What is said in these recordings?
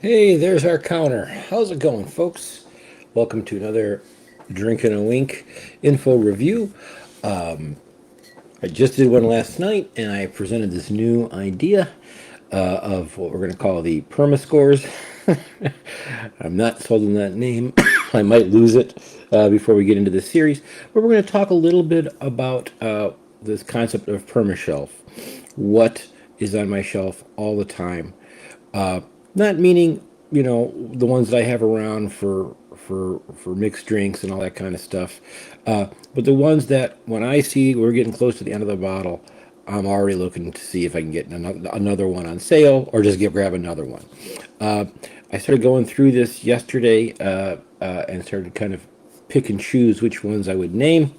Hey, there's our counter. How's it going, folks? Welcome to another Drink and a Wink info review. I just did one last night, and I presented this new idea of what we're going to call the PERMASCORZ. I'm not sold on that name. I might lose it before we get into the series, but we're going to talk a little bit about this concept of permashelf. What is on my shelf all the time? Not meaning, the ones that I have around for mixed drinks and all that kind of stuff, but the ones that when I see we're getting close to the end of the bottle, I'm already looking to see if I can get another one on sale or just grab another one. I started going through this yesterday and started kind of pick and choose which ones I would name.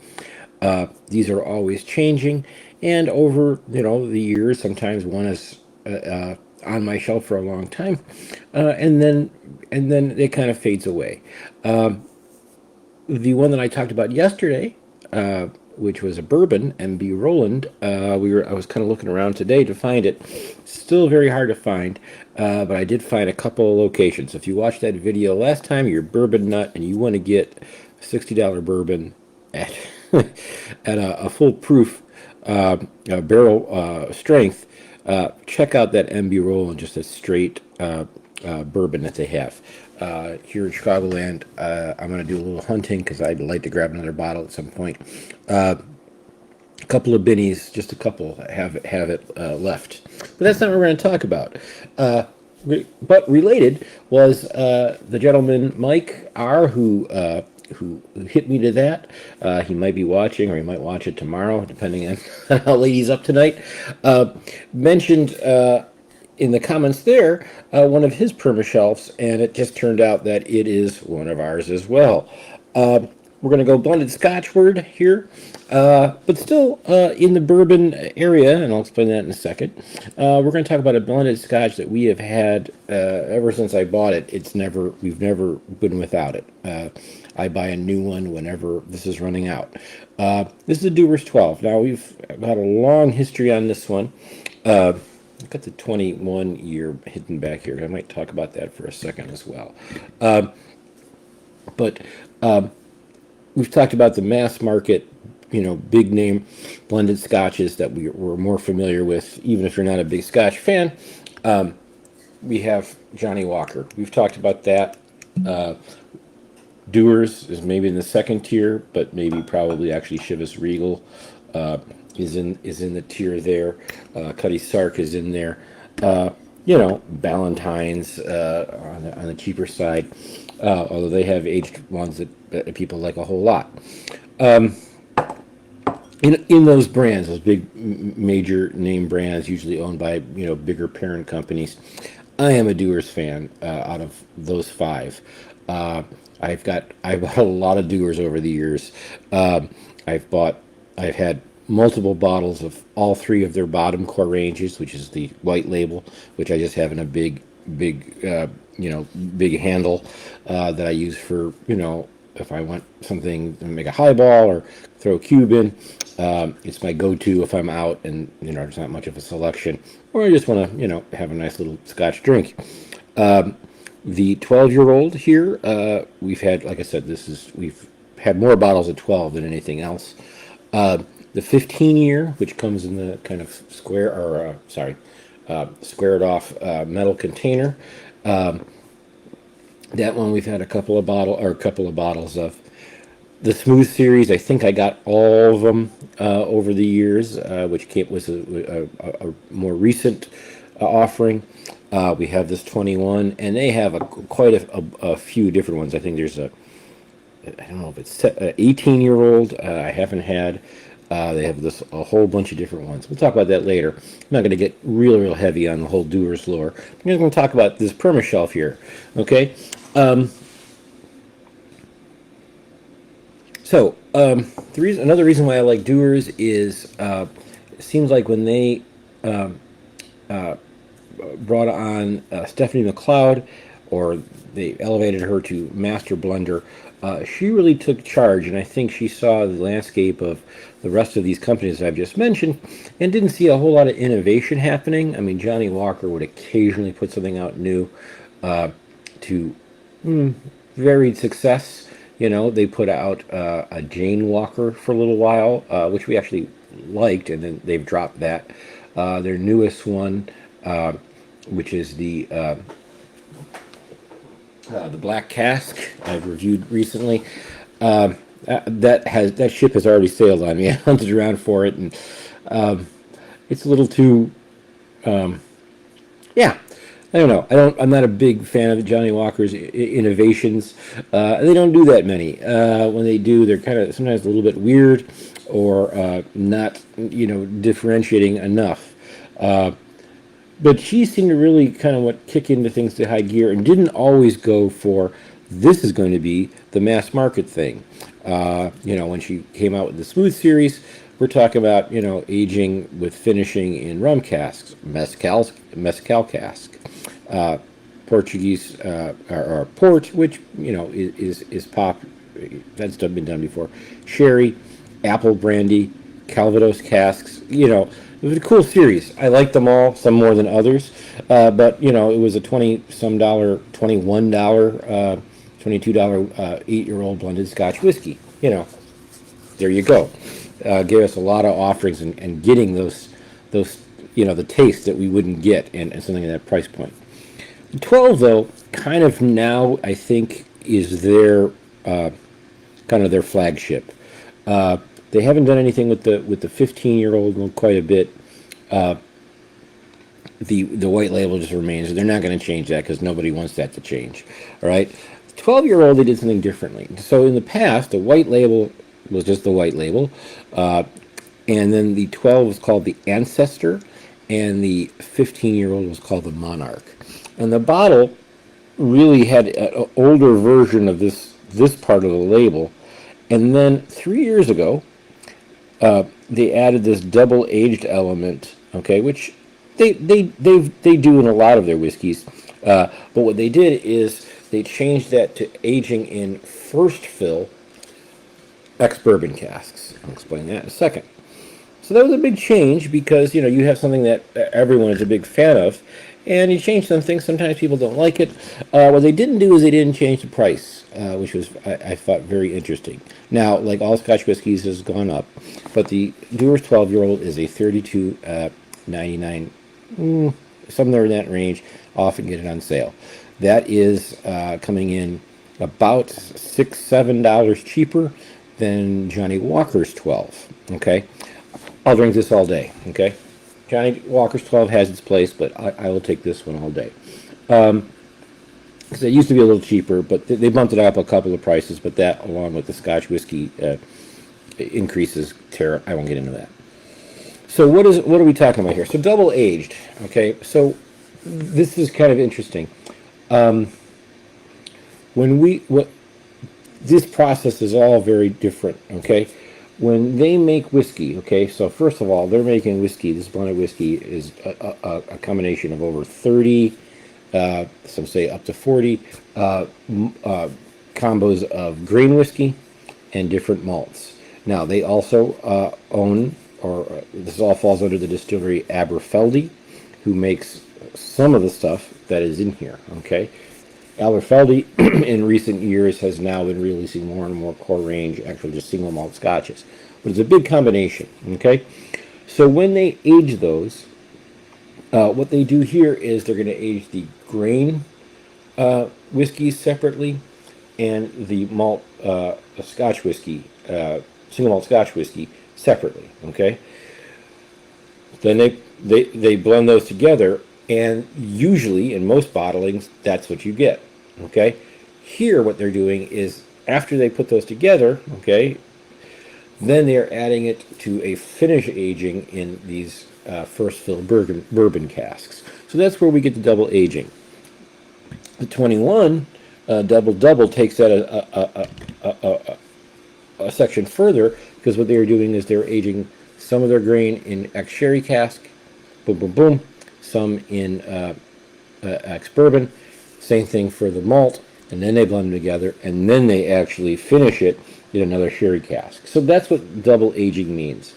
These are always changing, and over the years, sometimes one is on my shelf for a long time, and then it kind of fades away. The one that I talked about yesterday, which was a bourbon, MB Roland. I was kind of looking around today to find it. Still very hard to find, but I did find a couple of locations. If you watched that video last time, you're a bourbon nut and you want to get $60 bourbon at at a full proof barrel strength, check out that MB Roland, just a straight bourbon that they have. Here in Chicagoland, I'm going to do a little hunting because I'd like to grab another bottle at some point. A couple of binnies, just a couple, have it left. But that's not what we're going to talk about. But related was the gentleman, Mike R., who hit me to that. He might be watching, or he might watch it tomorrow, depending on how late he's up tonight. Mentioned in the comments there one of his permashelves, and it just turned out that it is one of ours as well. We're going to go blended Scotch word here, but still in the bourbon area, and I'll explain that in a second. We're going to talk about a blended Scotch that we have had ever since I bought it. We've never been without it. I buy a new one whenever this is running out. This is a Dewars 12. Now, we've got a long history on this one. I've got the 21 year hidden back here. I might talk about that for a second as well. But we've talked about the mass market, big name blended scotches that we're more familiar with, even if you're not a big Scotch fan. We have Johnnie Walker. We've talked about that. Dewars is maybe in the second tier, but probably actually Chivas Regal is in the tier there. Cuddy Sark is in there. Ballantine's on the cheaper side, although they have aged ones that people like a whole lot. In those brands, those big major name brands, usually owned by bigger parent companies, I am a Dewars fan out of those five. I've bought a lot of Dewars over the years. I've had multiple bottles of all three of their bottom core ranges, which is the white label, which I just have in a big handle that I use for if I want something to make a highball or throw a cube in. It's my go-to if I'm out and there's not much of a selection, or I just want to have a nice little Scotch drink. The 12-year-old here, we've had, like I said, we've had more bottles of 12 than anything else. The 15-year, which comes in the kind of squared off metal container. That one we've had a couple of bottles of. The Smooth series, I think I got all of them over the years, which was a more recent offering. We have this 21, and they have quite a few different ones. I think there's I don't know if it's 18-year-old I haven't had. They have a whole bunch of different ones. We'll talk about that later. I'm not going to get real heavy on the whole Dewars lore. I'm just going to talk about this permashelf here. Okay. So another reason why I like Dewars is it seems like when they brought on Stephanie McLeod, or they elevated her to master blender, she really took charge, and I think she saw the landscape of the rest of these companies I've just mentioned and didn't see a whole lot of innovation happening. I mean, Johnnie Walker would occasionally put something out new, to varied success. They put out a Jane Walker for a little while, which we actually liked, and then they've dropped that. Their newest one, which is the black cask, I've reviewed recently. That ship has already sailed on me. I hunted around for it, and it's a little too. Yeah, I don't know. I'm not a big fan of Johnnie Walker's innovations. They don't do that many. When they do, they're kind of sometimes a little bit weird, or not, differentiating enough. But she seemed to really kind of kick into things to high gear, and didn't always go for this is going to be the mass market thing. When she came out with the Smooth series, we're talking about aging with finishing in rum casks, mezcal cask, Portuguese or port, which is pop. That's been done before. Sherry, apple brandy, Calvados casks. It was a cool series. I liked them all, some more than others. But it was a $21, $22 8-year-old blended Scotch whiskey. There you go. Gave us a lot of offerings, and getting those the taste that we wouldn't get, and something at that price point. 12, though, kind of now I think is their kind of their flagship. They haven't done anything with the 15-year-old quite a bit. The white label just remains. They're not going to change that because nobody wants that to change. All right. 12-year-old, they did something differently. So in the past, the white label was just the white label, and then the 12 was called the Ancestor, and the 15-year-old was called the Monarch. And the bottle really had an older version of this part of the label. And then 3 years ago, they added this double aged element, okay, which they do in a lot of their whiskeys. But what they did is they changed that to aging in first fill ex-bourbon casks. I'll explain that in a second. So that was a big change because you have something that everyone is a big fan of, and you change some things. Sometimes people don't like it. What they didn't do is they didn't change the price, which was I thought very interesting. Now, like all Scotch whiskies, has gone up, but the Dewars 12-year-old is a $32.99, somewhere in that range. Often get it on sale. That is coming in about $6-7 cheaper than Johnnie Walker's 12. Okay, I'll drink this all day. Okay, Johnnie Walker's 12 has its place, but I will take this one all day. Because it used to be a little cheaper, but they bumped it up a couple of prices. But that, along with the Scotch whiskey, increases terror. I won't get into that. So what are we talking about here? So double aged. Okay, so this is kind of interesting. This process is all very different. Okay, when they make whiskey, okay, so first of all, they're making whiskey. This blended whiskey is a combination of over 30, some say up to 40 combos of grain whiskey and different malts. Now, they also own, or this all falls under the distillery Aberfeldy, who makes some of the stuff that is in here. Okay, Aberfeldy in recent years has now been releasing more and more core range, actually just single malt scotches. But it's a big combination, okay? So when they age those, what they do here is they're going to age the grain whiskeys separately, and the malt Scotch whiskey, single malt Scotch whiskey separately, okay? Then they blend those together, and usually in most bottlings, that's what you get. Okay, here what they're doing is after they put those together, okay, then they're adding it to a finish aging in these first fill bourbon casks. So that's where we get the double aging. The 21 double takes that a section further, because what they're doing is they're aging some of their grain in ex-sherry cask, boom, boom, boom, some in ex-bourbon. Same thing for the malt, and then they blend them together, and then they actually finish it in another sherry cask. So that's what double aging means.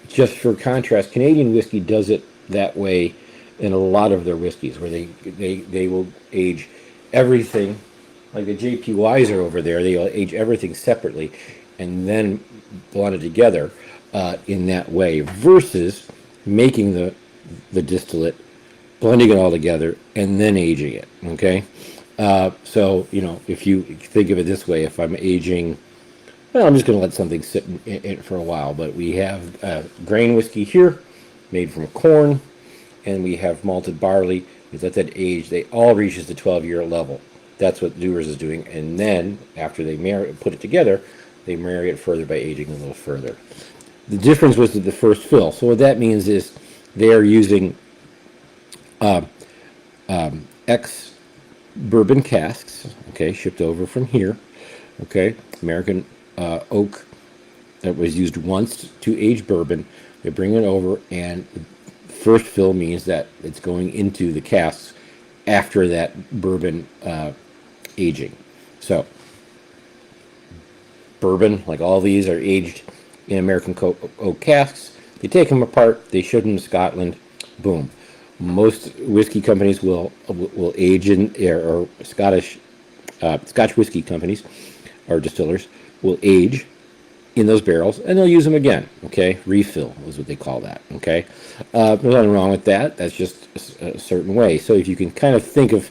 Just for contrast, Canadian whiskey does it that way in a lot of their whiskeys, where they will age everything, like the J.P. Weiser over there. They'll age everything separately, and then blend it together in that way, versus making the distillate, blending it all together, and then aging it. Okay, so if you think of it this way, if I'm aging, well, I'm just going to let something sit in it for a while. But we have grain whiskey here, made from corn, and we have malted barley. We let that age. They all reaches the 12-year level. That's what Dewars is doing. And then after they put it together, they marry it further by aging a little further. The difference was the first fill. So what that means is they are using ex-bourbon casks, okay, shipped over from here, okay, American oak that was used once to age bourbon. They bring it over, and first fill means that it's going into the casks after that bourbon aging. So bourbon, like all these, are aged in American oak casks. They take them apart, they ship them to Scotland, boom. Most whiskey companies will age in, or Scotch whiskey companies or distillers will age in those barrels, and they'll use them again. Okay, refill is what they call that. Okay, there's nothing wrong with that. That's just a certain way. So if you can kind of think of,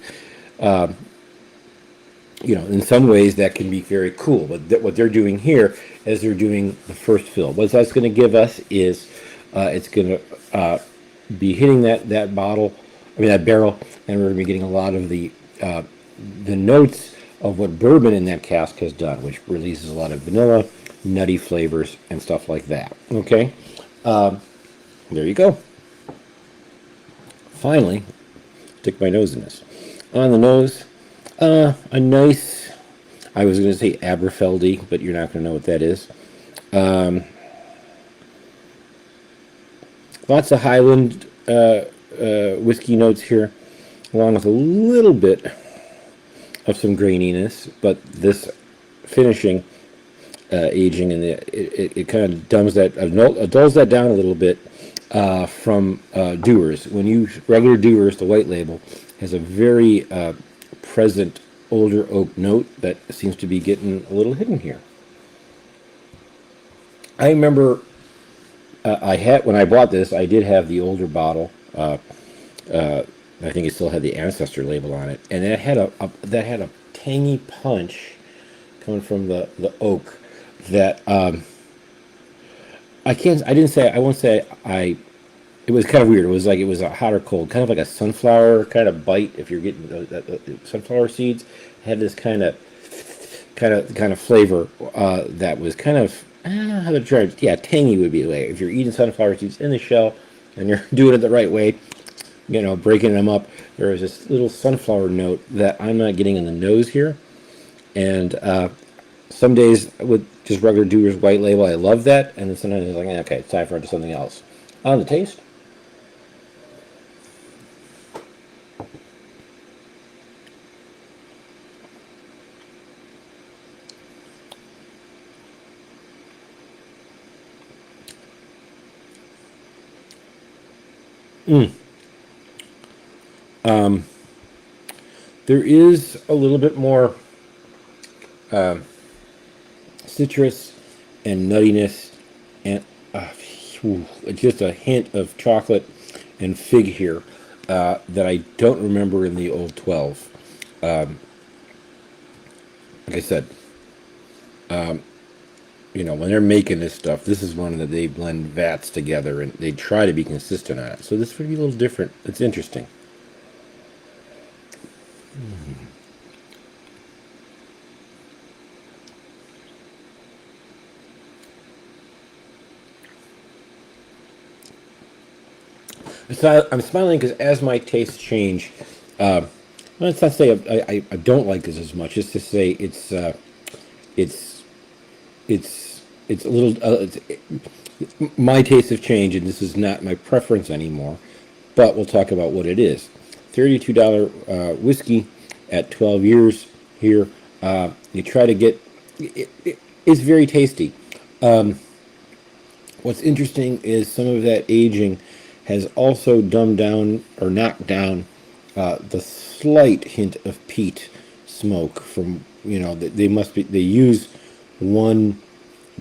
in some ways that can be very cool. But what they're doing here is they're doing the first fill. What that's going to give us is it's going to be hitting that bottle, that barrel, and we're going to be getting a lot of the notes of what bourbon in that cask has done, which releases a lot of vanilla, nutty flavors, and stuff like that. Okay, there you go. Finally, stick my nose in this. On the nose, a nice, I was going to say Aberfeldy, but you're not going to know what that is. Lots of Highland whiskey notes here, along with a little bit of some graininess, but this finishing, aging, and it kind of dulls that down a little bit from Dewars. When you regular Dewars, the white label has a very present older oak note that seems to be getting a little hidden here. I remember when I bought this, I did have the older bottle. I think it still had the Ancestor label on it, and it had a tangy punch coming from the oak that I won't say it was kind of weird. It was like it was a hot or cold, kind of like a sunflower kind of bite. If you're getting the sunflower seeds, it had this kind of flavor that was kind of, I don't know how to try it. Yeah, tangy would be the way. If you're eating sunflower seeds in the shell and you're doing it the right way, breaking them up, there is this little sunflower note that I'm not getting in the nose here. And some days with just regular Dewars white label, I love that. And then sometimes it's like, okay, it's time for something else. On the taste. There is a little bit more citrus and nuttiness, and just a hint of chocolate and fig here that I don't remember in the old 12. Like I said, when they're making this stuff, this is one that they blend vats together and they try to be consistent on it. So this would be a little different. It's interesting. So I'm smiling because as my tastes change, let's not say I don't like this as much. It's to say it's a little. My tastes have changed, and this is not my preference anymore. But we'll talk about what it is. $32 whiskey at 12 years here. You try to get. It's very tasty. What's interesting is some of that aging has also dumbed down or knocked down the slight hint of peat smoke from, they use one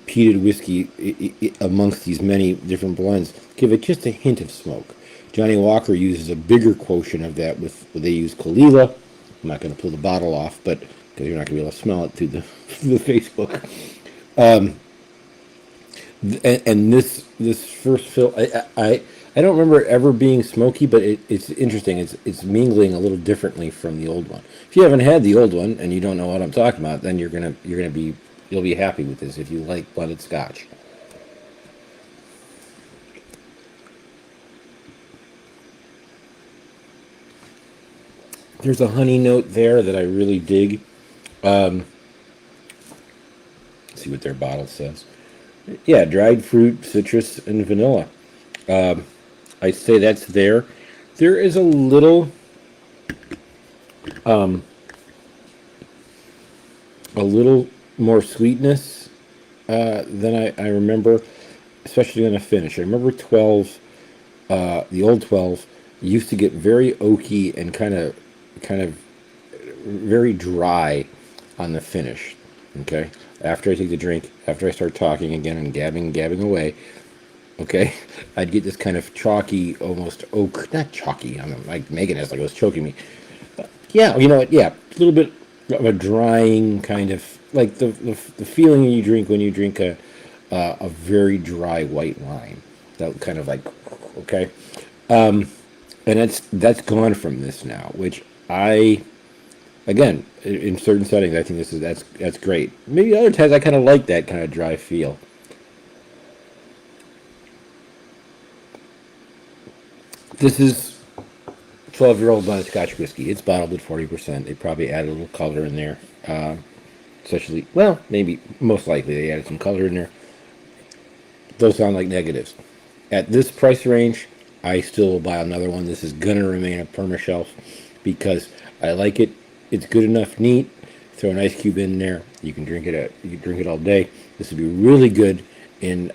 peated whiskey amongst these many different blends, give it just a hint of smoke. Johnnie Walker uses a bigger quotient of that they use Kalila. I'm not going to pull the bottle off, but because you're not going to be able to smell it through the Facebook. And this first fill, I don't remember it ever being smoky, but it's interesting. It's mingling a little differently from the old one. If you haven't had the old one and you don't know what I'm talking about, then you'll be happy with this if you like blended Scotch. There's a honey note there that I really dig. Let's see what their bottle says. Yeah, dried fruit, citrus, and vanilla. I'd say that's there. There is a little more sweetness than I remember, especially on a finish. I remember 12, the old 12, used to get very oaky and kind of very dry on the finish. Okay, after I take the drink, after I start talking again and gabbing away, okay, I'd get this kind of chalky, almost oak, not chalky. I'm like Megan is like it was choking me. Yeah, you know what? Yeah, a little bit of a drying kind of like the feeling you drink when you drink a very dry white wine. That kind of like okay, and that's gone from this now, which again, in certain settings, I think that's great. Maybe other times I kind of like that kind of dry feel. This is 12-year-old blended Scotch whiskey. It's bottled at 40%. They probably added a little color in there. Especially, well, maybe, most likely they added some color in there. Those sound like negatives. At this price range, I still will buy another one. This is going to remain a permashelf because I like it. It's good enough neat. Throw an ice cube in there. You can drink it all day. This would be really good in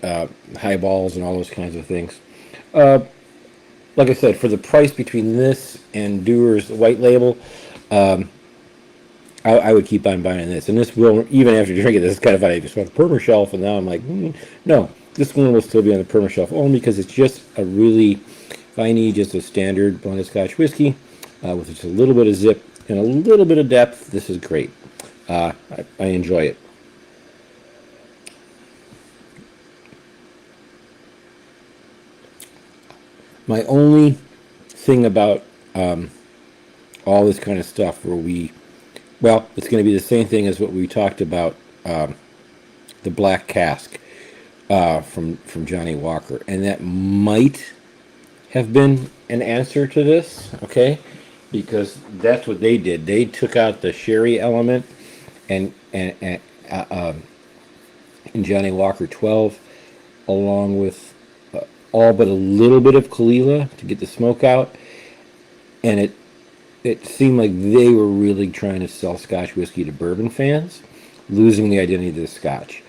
highballs and all those kinds of things. Like I said, for the price between this and Dewars White Label, I would keep on buying this. And this will, even after drinking this, is kind of funny. I just went to permashelf, and now I'm like, no, this one will still be on the permashelf, only because it's just a really, if I need just a standard blended Scotch whiskey with just a little bit of zip and a little bit of depth, this is great. I enjoy it. My only thing about all this kind of stuff well, it's going to be the same thing as what we talked about, the black cask from Johnnie Walker. And that might have been an answer to this, okay? Because that's what they did. They took out the sherry element and in Johnnie Walker 12, along with all but a little bit of Kalila to get the smoke out, and it seemed like they were really trying to sell Scotch whiskey to bourbon fans, losing the identity of the Scotch.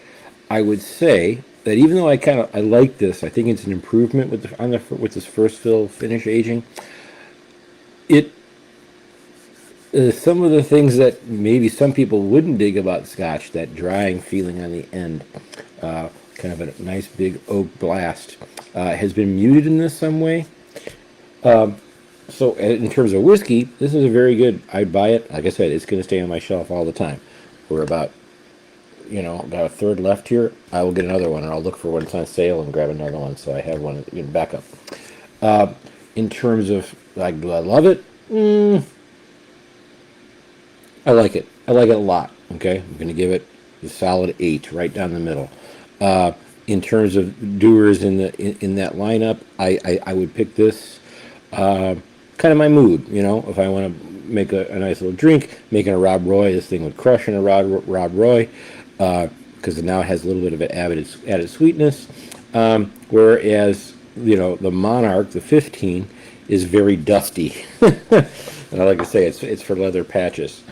I would say that even though I like this, I think it's an improvement with this first fill finish aging. It some of the things that maybe some people wouldn't dig about Scotch, that drying feeling on the end, kind of a nice big oak blast, has been muted in this some way. So in terms of whiskey, this is a very good. I'd buy it. Like I said, it's going to stay on my shelf all the time. We're about a third left here. I will get another one, and I'll look for when it's on sale and grab another one, so I have one in backup. In terms of like, do I love it? I like it. I like it a lot. Okay, I'm going to give it a solid 8, right down the middle. In terms of Dewars in that lineup, I would pick this. Kind of my mood, if I want to make a nice little drink, making a Rob Roy, this thing would crush in a Rob Roy, because it now has a little bit of an added sweetness. Whereas, the Monarch, the 15, is very dusty. And like I say, it's for leather patches.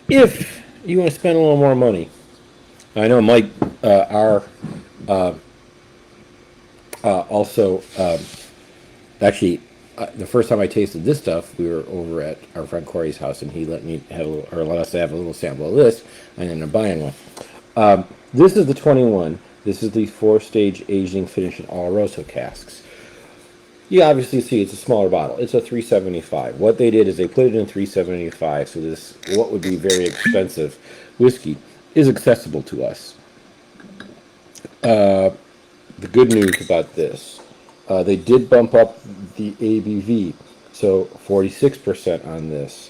If you want to spend a little more money, I know Mike, also Actually, the first time I tasted this stuff, we were over at our friend Corey's house, and he let me have or let us have a little sample of this. I ended up buying one. This is the 21. This is the 4-stage aging finish in Oloroso casks. You obviously see it's a smaller bottle. It's a 375. What they did is they put it in 375, so this, what would be very expensive whiskey, is accessible to us. The good news about this, they did bump up the ABV, so 46% on this.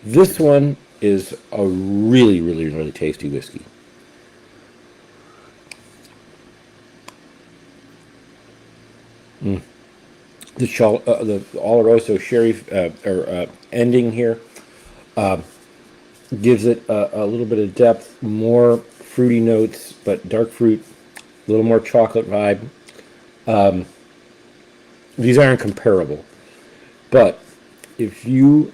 This one is a really, really, really tasty whiskey. The Oloroso sherry ending here gives it a little bit of depth, more fruity notes, but dark fruit, a little more chocolate vibe. These aren't comparable, but if you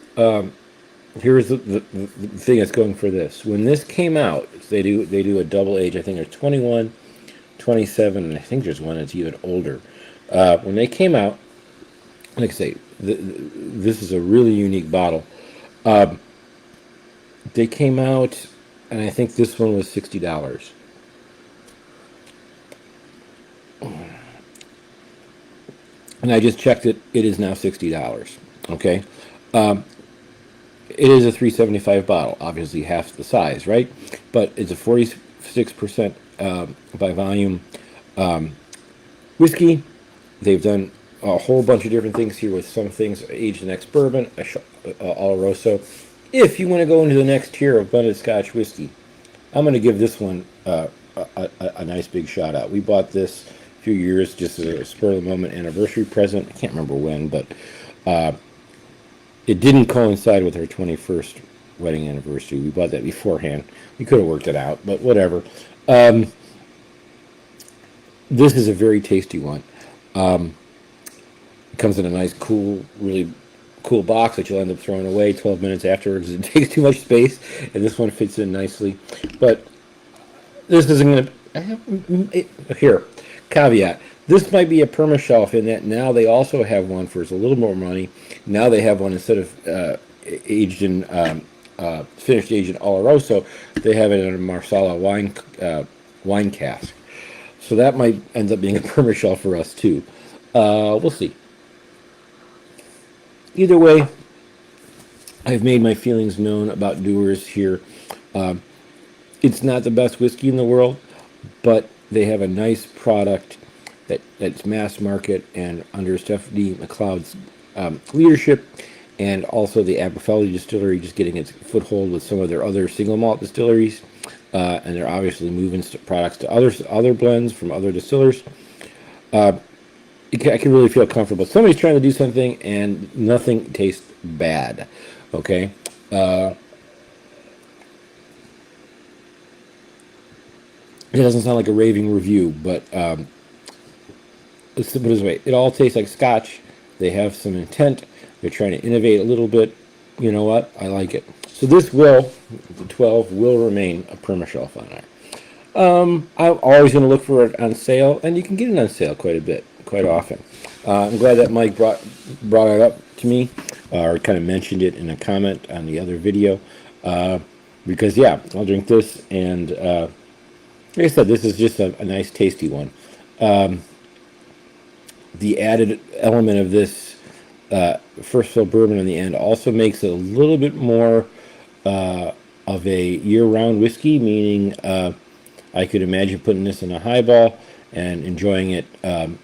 here's the thing that's going for this. When this came out, they do a double age. I think there's 21, 27, and I think there's one that's even older. When they came out, like I say, this is a really unique bottle. They came out, and I think this one was $60. And I just checked it. It is now $60. Okay. It is a 375 bottle, obviously half the size, right? But it's a 46% by volume whiskey. They've done a whole bunch of different things here with some things aged in ex-bourbon, Oloroso. If you want to go into the next tier of blended Scotch whiskey, I'm going to give this one a nice big shout out. We bought this a few years just as a spur of the moment anniversary present. I can't remember when, but it didn't coincide with her 21st wedding anniversary. We bought that beforehand. We could have worked it out, but whatever. This is a very tasty one. It comes in a nice, cool, really cool box that you'll end up throwing away 12 minutes afterwards. It takes too much space, and this one fits in nicely. But this isn't going to... Here, caveat. This might be a permashelf in that now they also have one for a little more money. Now they have one instead of aged in finished aged in Oloroso, they have it in a Marsala wine cask. So that might end up being a permashelf for us too. We'll see. Either way, I've made my feelings known about Dewars here. It's not the best whiskey in the world, but they have a nice product that's mass market and under Stephanie McLeod's leadership, and also the Aberfeldy distillery just getting its foothold with some of their other single malt distilleries, and they're obviously moving products to other blends from other distillers. I can really feel comfortable. Somebody's trying to do something and nothing tastes bad. Okay. It doesn't sound like a raving review, but let's put it this way. It all tastes like Scotch. They have some intent. They're trying to innovate a little bit. You know what? I like it. So this will, the 12, will remain a permashelf on there. I'm always going to look for it on sale, and you can get it on sale quite often. I'm glad that Mike brought it up to me, or kind of mentioned it in a comment on the other video, because yeah, I'll drink this, and like I said, this is just a nice tasty one. The added element of this first fill bourbon in the end also makes it a little bit more of a year-round whiskey, meaning I could imagine putting this in a highball and enjoying it in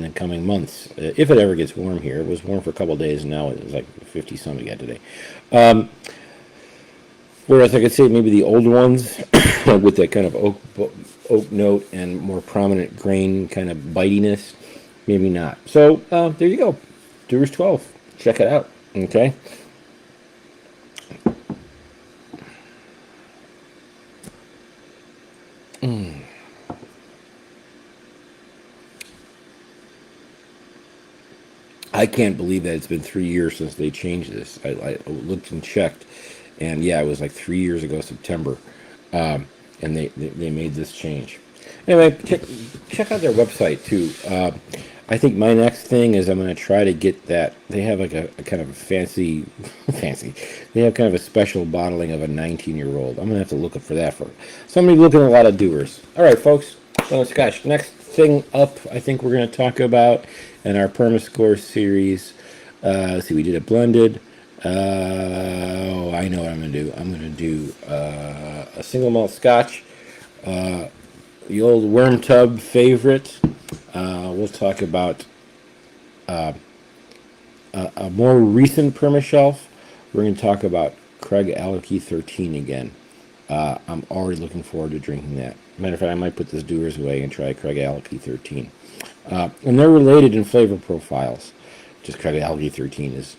the coming months, if it ever gets warm here. It was warm for a couple of days, and now it's like 50 something again today. Whereas I could say maybe the older ones with that kind of oak note and more prominent grain kind of bitiness, maybe not. So there you go, Dewars 12. Check it out. Okay. I can't believe that it's been 3 years since they changed this. I looked and checked, and yeah, it was like 3 years ago, September, and they made this change. Anyway, check out their website too. I think my next thing is I'm going to try to get that. They have like a kind of a fancy, fancy. They have kind of a special bottling of a 19-year-old. I'm going to have to look up for that for. So I'm going to be looking at a lot of Dewars. All right, folks. So Scotch. Next thing up, I think we're going to talk about in our PERMASCORZ series. Let's see, we did it blended. Oh, I know what I'm going to do. I'm going to do a single malt Scotch. The old worm tub favorite. We'll talk about a more recent permashelf. We're going to talk about Craig Alecky 13 again. I'm already looking forward to drinking that. Matter of fact, I might put this Dewars away and try Craig Alecky 13. And they're related in flavor profiles. Just Craig Alecky 13 is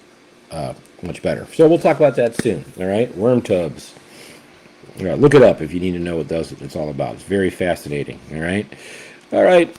much better. So we'll talk about that soon. All right, worm tubs. All right, look it up if you need to know what it's all about. It's very fascinating. All right.